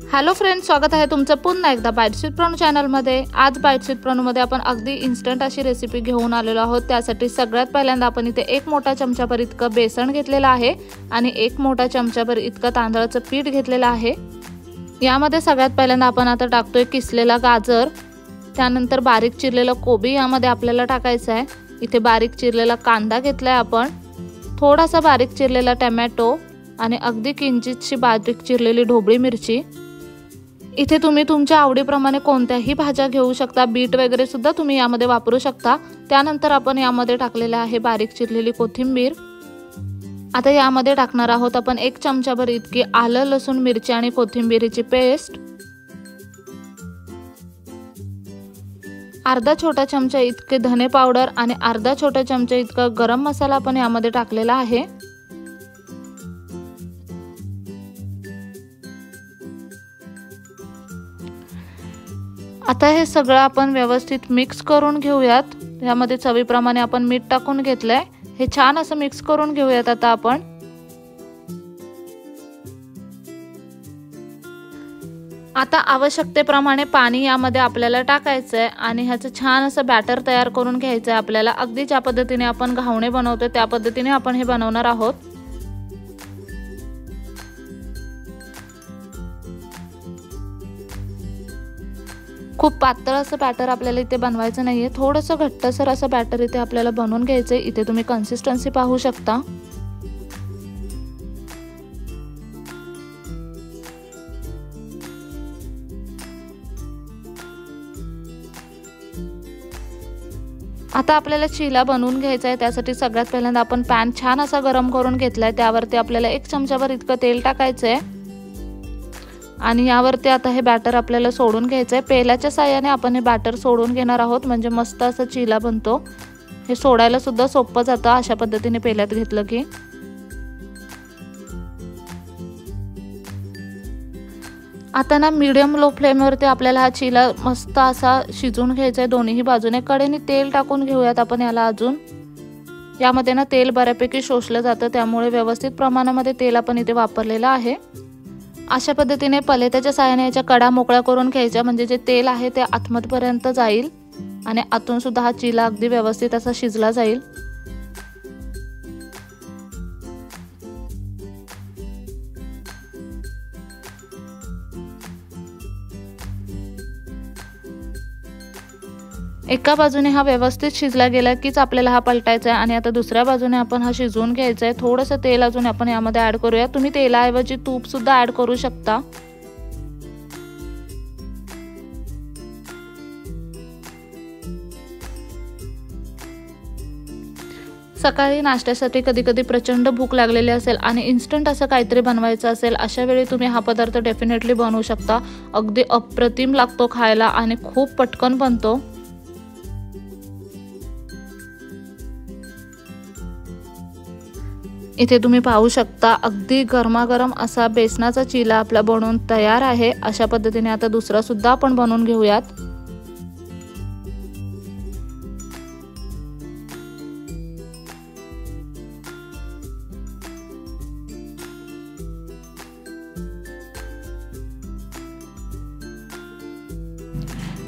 Hello friends, स्वागत आहे तुमचं पुन्हा एकदा बाईट्स विथ प्रणू चॅनलमध्ये। आज बाईट्स विथ प्रणूमध्ये आपण अगदी इन्स्टंट अशी रेसिपी घेऊन आलेलो आहोत। त्यासाठी सगळ्यात पहिल्यांदा आपण इथे 1 मोठा चमचाभर इतकं बेसन घेतलेलं आहे आणि 1 मोठा चमचाभर इतकं तांदळाचं पीठ घेतलेलं आहे। यामध्ये सगळ्यात पहिल्यांदा आपण आता टाकतोय किसलेला गाजर, त्यानंतर बारीक चिरलेला कोबी यामध्ये आपल्याला टाकायचा आहे। इथे बारीक चिरलेला कांदा घेतलाय आपण, थोडासा बारीक चिरलेला टोमॅटो आणि अगदी किंचितशी बारीक चिरलेली ढोबळी मिरची। इथे तुम्ही तुमच्या आवडीप्रमाणे कोणत्याही भाज्या घेऊ शकता, बीट वगैरे सुद्धा तुम्ही यामध्ये वापरू शकता। त्यानंतर आपण यामध्ये टाकलेले आहे बारीक चिरलेली कोथिंबीर। आता यामध्ये टाकणार आहोत आपण 1 चमचाभर इतकी आलं लसूण मिरची आणि कोथिंबीरीची पेस्ट, अर्धा छोटा चमचा इतके धने पावडर आणि अर्धा छोटा चमचा इतका गरम मसाला आपण यामध्ये टाकलेला आहे। आता हे सगळं आपण व्यवस्थित मिक्स करून घेऊयात। यामध्ये चवीप्रमाणे आपण मीठ टाकून घेतलंय, हे छान असं मिक्स करून घेऊयात। आता आपण आवश्यकतेप्रमाणे पाणी यामध्ये आपल्याला टाकायचं आहे आणि ह्याचं छान असं बॅटर तयार करून घ्यायचं आहे आपल्याला। अगदी ज्या पद्धतीने आपण घावणे बनवतो त्या पद्धतीने आपण हे बनवणार आहोत। खूप पातळ असं बॅटर आपल्याला इथे बनवायचं नाहीये, थोडंसं घट्टसर असं बॅटर इथे आपल्याला बनवून घ्यायचंय। इथे तुम्ही कन्सिस्टन्सी पाहू शकता। आता आपल्याला चिला बनवून घ्यायचा आहे। त्यासाठी सगळ्यात पहिल्यांदा आपण पॅन छान असा गरम करून घेतलाय, त्यावरती आपल्याला 1 चमचाभर इतकं तेल टाकायचं आहे आणि यावरती आता हे बॅटर आपल्याला सोडून घ्यायचं आहे। पेल्याच्या साहाय्याने आपण हे बॅटर सोडून घेणार आहोत, म्हणजे मस्त असं चिला बनतो। हे सोडायला सुद्धा सोपं जातं अशा पद्धतीने पेल्यात घेतलं की। आता ना मीडियम लो फ्लेमवरती आपल्याला हा चिला मस्त असा शिजवून घ्यायचा आहे दोन्ही बाजूने। कडेने तेल टाकून घेऊयात आपण याला अजून। यामध्ये ना तेल बऱ्यापैकी शोषलं जातं, त्यामुळे व्यवस्थित प्रमाणामध्ये तेल आपण इथे वापरलेलं आहे। अशा पद्धतीने पलेत्याच्या साहाय्याने याच्या कडा मोकळ्या करून घ्यायच्या, म्हणजे जे तेल आहे ते आतमधपर्यंत जाईल आणि आतून सुद्धा हा चिला अगदी व्यवस्थित असा शिजला जाईल। एका बाजूने हा व्यवस्थित शिजला गेला कीच आपल्याला हा पलटायचा आहे आणि आता दुसऱ्या बाजूने आपण हा शिजवून घ्यायचा आहे। थोडंसं तेल अजून आपण यामध्ये ऍड करूया, तुम्ही तेलाऐवजी तूप सुद्धा ऍड करू शकता। सकाळी नाश्त्यासाठी कधी कधी प्रचंड भूक लागलेली असेल आणि इन्स्टंट असं काहीतरी बनवायचं असेल, अशा वेळी तुम्ही हा पदार्थ डेफिनेटली बनवू शकता। अगदी अप्रतिम लागतो खायला आणि खूप पटकन बनतो। इथे तुम्ही पाहू शकता अगदी गरमागरम असा बेसनाचा चिला आपला बनवून तयार आहे। अशा पद्धतीने आता दुसरा सुद्धा आपण बनवून घेऊयात।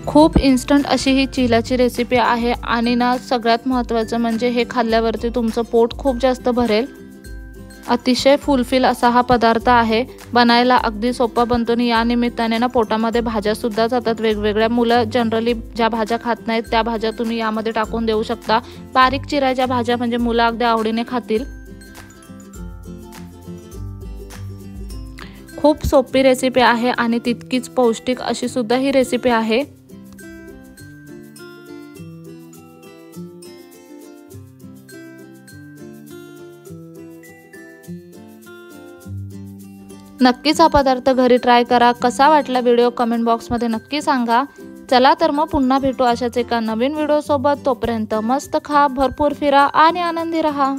खूप इन्स्टंट अशी ही चिलाची रेसिपी आहे आणि ना सगळ्यात महत्त्वाचं म्हणजे हे खाल्ल्यावरती तुमचं पोट खूप जास्त भरेल। अतिशय फुलफिल असा हा पदार्थ आहे, बनायला अगदी सोपा बनतो आणि या निमित्ताने ना पोटामध्ये भाज्या सुद्धा जातात वेगवेगळ्या। मुलं जनरली ज्या भाज्या खात नाहीत त्या भाज्या तुम्ही यामध्ये टाकून देऊ शकता। बारीक चिरायच्या भाज्या म्हणजे मुलं अगदी आवडीने खातील। खूप सोपी रेसिपी आहे आणि तितकीच पौष्टिक अशी सुद्धा ही रेसिपी आहे। नक्कीच हा पदार्थ घरी ट्राय करा। कसा वाटला व्हिडिओ कमेंट बॉक्समध्ये नक्की सांगा। चला तर मग पुन्हा भेटू अशाच एका नवीन व्हिडिओ सोबत। तोपर्यंत मस्त खा, भरपूर फिरा आणि आनंदी रहा।